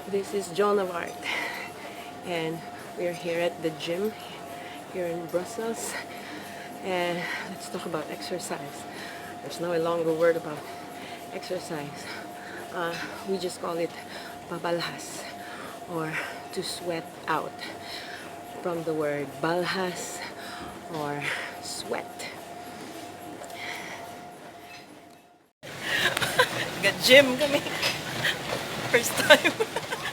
This is John of Art, and we are here at the gym here in Brussels, and let's talk about exercise. There's no longer word about exercise. We just call it PABALHAS, or to sweat out, from the word balhas or sweat. Nag-gym kami. First time.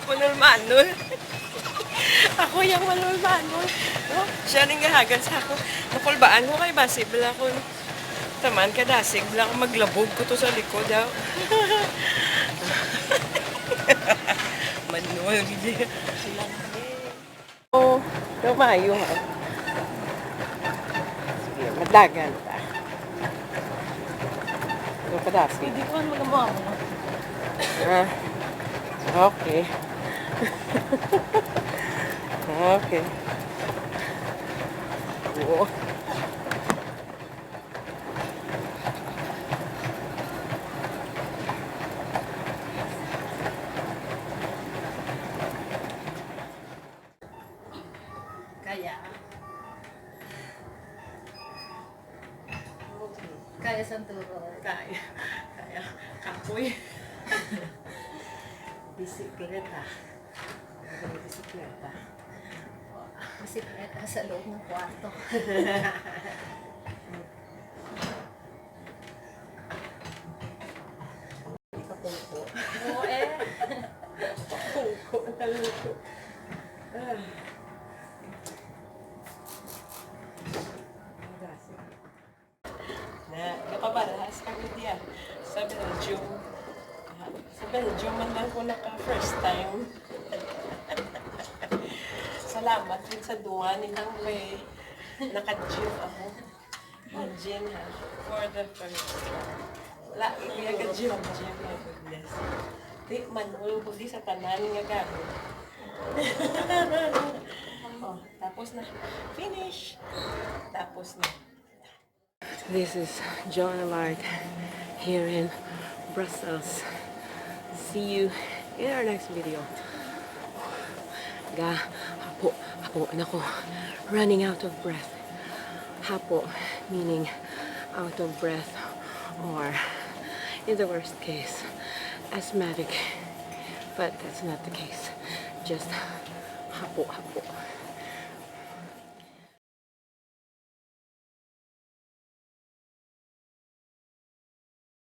Manul-manul. Ako yung manul-manul. Oh, siya rin gahagan sa ako. Nakulbaan ko kay Basi. Bila ko taman kadasig. Bila ko maglabog ko to sa likod. Manul. Oh, kamayo ha. Sige, madagan ta. Ito kadasig. Hindi ko magawa mo. Okay. Okay. Oh. Kaya santuro. Kaya. Kapoy. Bisikleta. Bisikleta. Bisikleta sa loob ng kwarto. Kapungko. Oo Kapungko. Kaluto. Nakabalahas kami diyan sa Belgium. Sa Belgium man lang ko naka-first time. Salamat din sa duwa nilang may naka-gym ako. Gym ha. For the first time. Wala, may naka-gym. My goodness. Di, manul ko di sa tanan nga gano'n. Oh, tapos na. Finish. Tapos na. This is John of Art here in Brussels. See you in our next video. Hapo, nako, running out of breath. Hapo, meaning out of breath, or in the worst case, asthmatic. But that's not the case. Just hapo.